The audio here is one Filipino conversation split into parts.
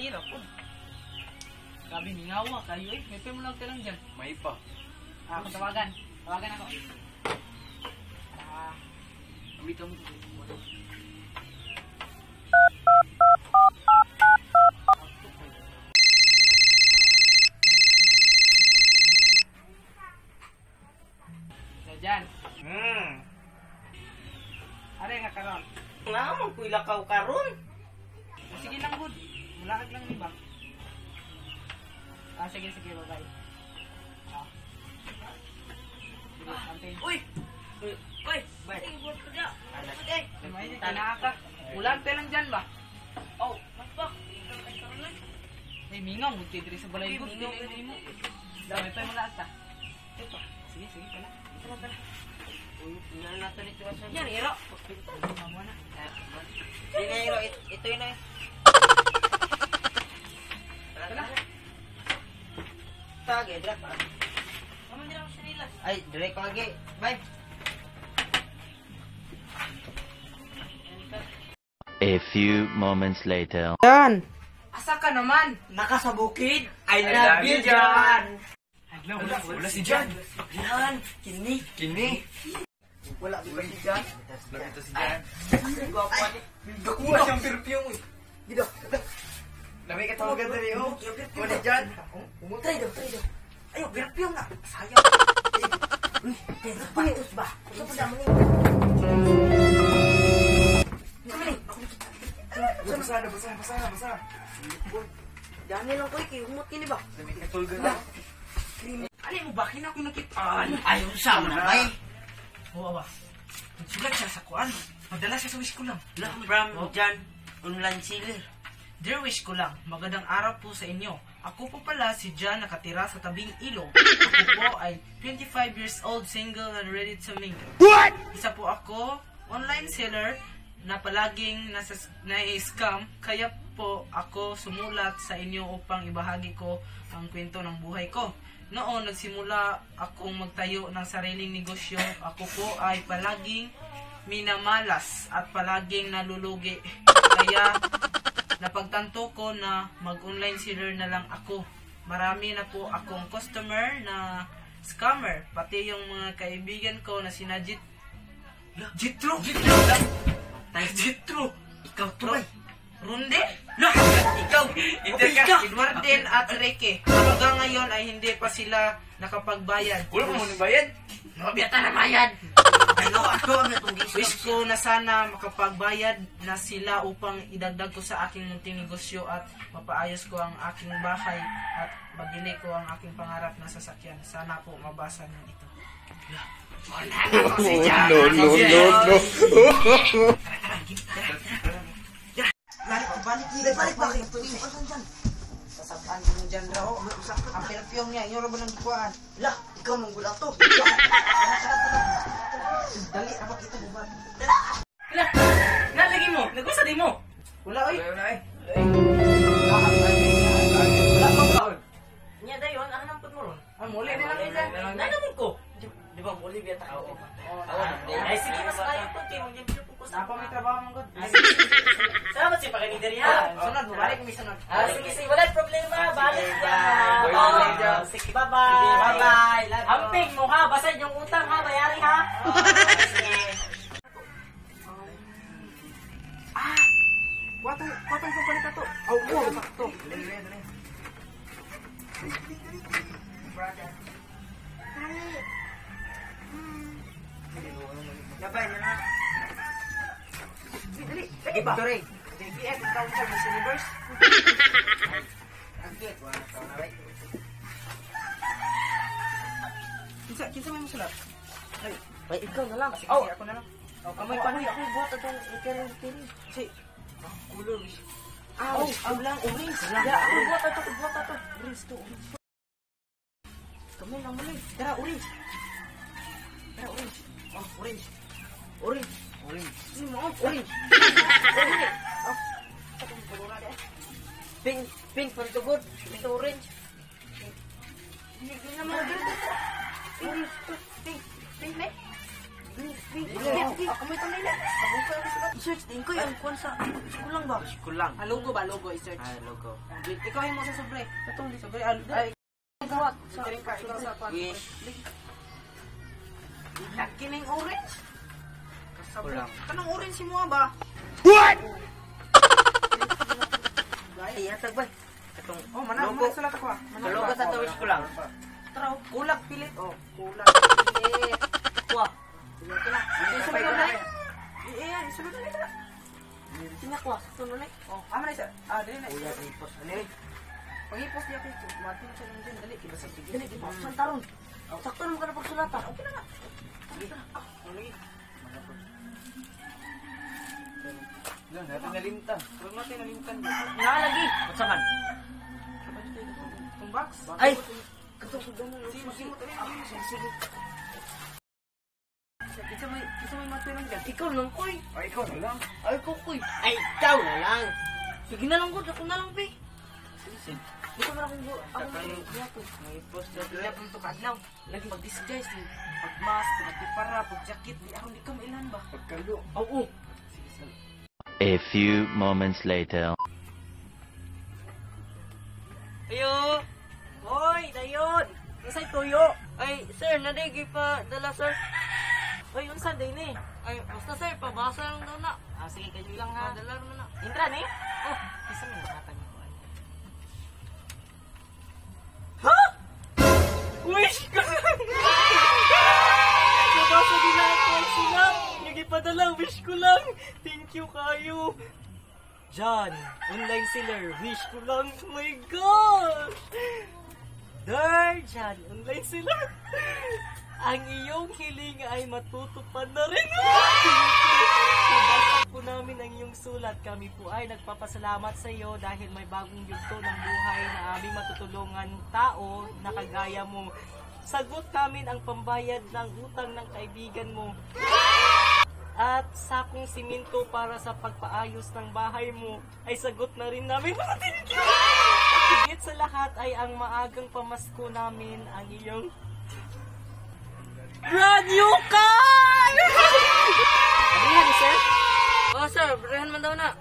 tira po. Sabi, mingawa kayo eh. May mo lang ka lang dyan. May pa. Ako tawagan. Tawagan ako. Kami kami. Dyan. Are nga karon. Nga mo kuy lakaw karon. Sige lang good. Mulakad lang ni ba? Sige babay. Sige, antay. Uy, bay. Ibot ko dia. May tanaka. Ulan pa lang dyan ba? Oh, masbak. Ay, mingaw. Buti diri sa balay good. Dili mo. Dami pa yung malasa. Ito. Sige pala. Pala. Uy, nato nito asa. Yan, iro. Mamo na. Sige, iro, ito yun eh. Tala. Tage, dra pa. Mamo din ako sa nila. Ay, dire ko lagi. Bye. A few moments later. Jan! Asa ka naman? Nakasabukid. I love you, John. Wala si Jan. Yan, kini. Wala di ba si John? Wala ito si Jan. Gwapo ni. Gakuha siyang perfume. Gido. Dami ka tawagan dari oh. Wala Jan. Try daw. Ayo, perfume na. Sayang. Uy, patos ba? Ano pa damo ni? Basa. Dami lang ko humot kini ba? Dami ka tulga na. Ano mo ba? Kina ko nakitaan. Ayaw sa mo na bay. Oo ba? Nagsulat siya sa kuan. Madala siya sa wish ko lang. From John, online seller. Dear wish ko lang, magandang araw po sa inyo. Ako po pala si John, nakatira sa tabing ilog. Ako po ay 25 years old, single and ready to mingle. What? Isa po ako, online seller na palaging na-scam. Kaya po ako sumulat sa inyo upang ibahagi ko ang kwento ng buhay ko. Noon, nagsimula akong magtayo ng sariling negosyo. Ako po ay palaging minamalas at palaging nalulugi. Kaya napagtanto ko na mag-online seller na lang ako. Marami na po akong customer na scammer. Pati yung mga kaibigan ko na sina Jitro! Ikaw to ba? Runde? Ikaw! Edwardin at Ricky. Hanggang ngayon ay hindi pa sila nakapagbayad. Wala mo muna bayad? Mabiyata na bayad! Ako ang itong Wish ko na sana makapagbayad na sila upang idagdag ko sa aking munting negosyo at mapaayos ko ang aking bahay at mabili ko ang aking pangarap na sasakyan. Sana po mabasa niyo ito. Balik. Sasaktan ko mo dyan raw. Ang pinapiyong niya, inyo ba ng bukuan? Lah, ikaw mong gula to. Dali, apa kita bubat? Lah, nalagi mo. Nagusa di mo. Wala oy. Wala eh. Wala ko ba? Nya dayon, anang pud mo ron? Ah, muli na lang ita. Nanamon ko. Di ba muli biya ta? Ay sige mas kayo po kay mo gyud po sa. Napa may trabaho mong god? Salamat si pakanideri ha. Sunod, balik kami sunod. Sige, wala problema. Balik ka. Bye. Sige, bye-bye. Amping mo ha, basad yung utang ha, bayari ha. Sige. Kwatang ko palit to. Aw, ko to. Dali. Gabay na. Dali. Sige ba? Dali. DBF ikaw sa Miss Universe. Kinsa may musulat? Ay, ikaw na lang. Sige, Oh, ako na lang. kamay pa ako buhat atong ikero tini. Si. Kulor. Oh, ang lang orange. Ya, buhat ato. Orange to. Kamay lang muli. Tara, orange. Oh, orange. Sino mo? Orange. Oh. Pink for the good. Ito orange. Hindi naman na dito. Pink. Pink na. Ako may kamay na. I-search din ko yung kuwan sa kulang ba? Kulang. Logo ba? Logo i-search. Logo. Ikaw mo sa sobre. Katong di Sobre. Ay, gawat sa ikaw sa kwan. Wish. Kining orange. Kulang. Kanang orange si mo ba? ay atag ba? Katong mana sa latak ko. Logo sa to wish kulang. Tara, kulag pilit. Oh, kulag. Kuha. Sige na. Sunod na rin. Iyan, sunod na rin. Tingnan kuha. Sunod na. Oh, ama na isa. Dali na. Kuya tipos. Ano eh? Pag-ipos di ako ito. Mati na siya lang dyan. Dali, kiba sa tigil. Dili di ba? Santaron. Sakto naman ka na pagsulatan. Okay na nga. Sige. Lagi. Lang, natin nalimtan. Huwag natin nalimtan. Nalagi. Patsaman. Itong box. Ay. Katong sudan mo. Sige. Isa may matulong dyan. Ikaw lang koy. Ay, ikaw na lang. Ay ko koy. Ay ikaw na lang. Sige na lang ko. Ako na lang pe. Ito na lang ko. Ako na lang. May post na Dili ako ito kadlaw. Lagi mag-disguise. Pag-mask, pag-tipara, pag-jacket. Di ako, di ka mailan ba? pagkalo. Oo. A few moments later. Ayo. Hoy, dayon. Nasay tuyo. Ay, sir, nadigay pa dala, sir. Ay, unsa day ni? Ay, basta sir, pabasa lang daw na. Sige, kayo lang ha. Dala mo na. Intra ni? Oh, isa man nakatag ko. Ha? Wish ka! Nabasa din ako sila. Nagipadala, wish ko lang. Thank you kayo. John, online seller, wish ko lang. Oh my gosh! John, online seller. Ang iyong hiling ay matutupad na rin. Nabasa po namin ang iyong sulat. Kami po ay nagpapasalamat sa iyo dahil may bagong yugto ng buhay na aming matutulungan tao na kagaya mo. Sagot namin ang pambayad ng utang ng kaibigan mo. At sakong siminto para sa pagpaayos ng bahay mo ay sagot na rin namin. Thank you! Higit sa lahat ay ang maagang pamasko namin ang iyong brand new car! Abrihan ni sir? Oo sir, abrihan man daw na.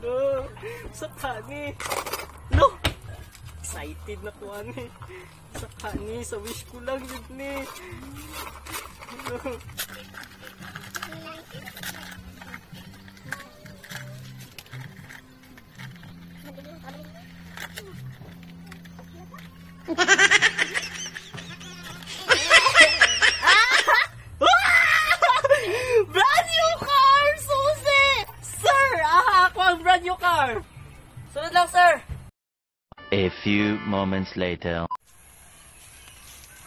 No, sa kani. No! Excited na to ani. Sa kani, sa wish ko lang yun ni. No. Brand new car, Susi! Sir, ako ang brand new car. Sunod lang, sir. A few moments later.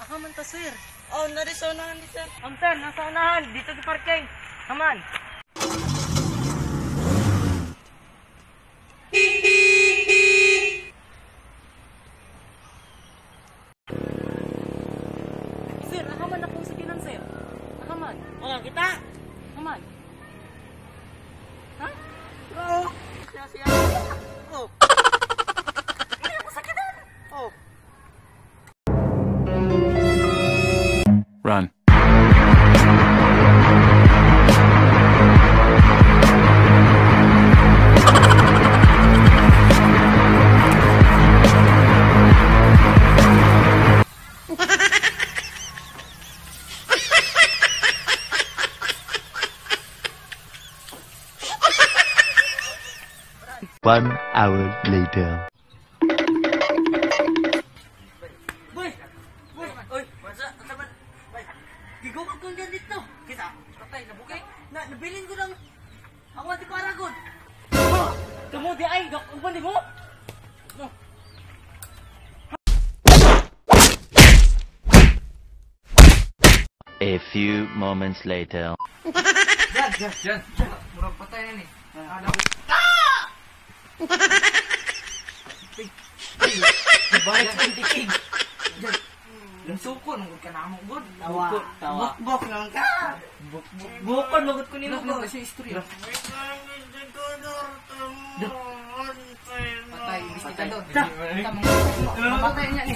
Aha man ta, sir. Oh, nari sa unahan di, sir. Sir, nasa unahan. Dito di parking. Haman. Sir, nakaman akong sigilan, sir. Nakaman. Oh, kita. Nakaman. Ha? Oo. Siya. Oh. Hindi ako sakitan. Oh. Run. One hour later. Boy! Boy! Oy! What's up? What's up? Boy! Gigo ka kung dyan dito. Kita? Patay, nabukay? Nabilin ko lang. Ako ang tiparagon. Oh! Kamu di ay! Upan di mo? No. A few moments later. Diyan. Murag patay na ni. Balik ang tiking. Yung suko, nung ka na mo, good. Tawa. Bok lang ka. Bukon, lugot ko nila Nilo ko. ko siya istorya. Patay, investigador. Mamatay niya ni.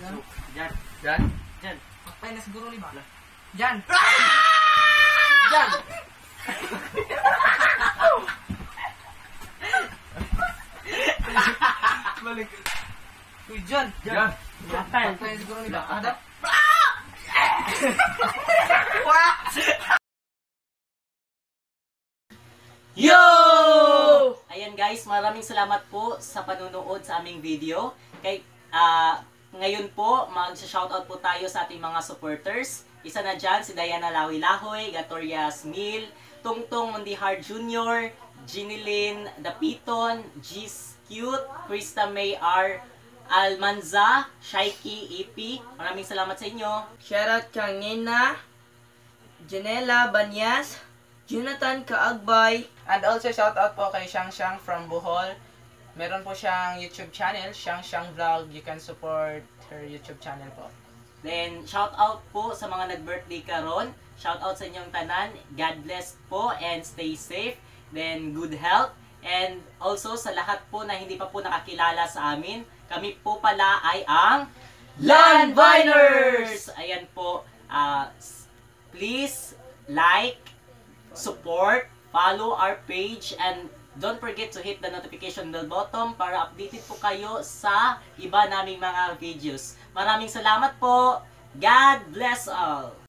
Jan. Jan. Jan. Pakpay na siguro ni ba? Jan! Jan. Balik. Uy, Jan! Jan. Matay. Pakpay na siguro ni ba? Ada? Yo! Ayan guys, maraming salamat po sa panunood sa aming video. Ngayon po, mag-shoutout po tayo sa ating mga supporters. Isa na dyan, si Diana Lawi-Lahoy, Gatoria Smil, Tungtong Mondihar Jr., Ginilyn Dapiton, G's Cute, Krista May R. Almanza, Shaiki EP. Maraming salamat sa inyo. Shoutout kang Nina, Janela Banyas, Jonathan Kaagbay, And also shout out po kay Shang Shang from Bohol. Meron po siyang YouTube channel, Shang Shang Vlog. You can support her YouTube channel po. Then, shout out po sa mga nag-birthday karon. Shout out sa inyong tanan. God bless po and stay safe. Then, good health. And also sa lahat po na hindi pa po nakakilala sa amin, kami po pala ay ang Landviners! Ayan po. Please like, support, follow our page, and don't forget to hit the notification bell button para updated po kayo sa iba naming mga videos. Maraming salamat po. God bless all.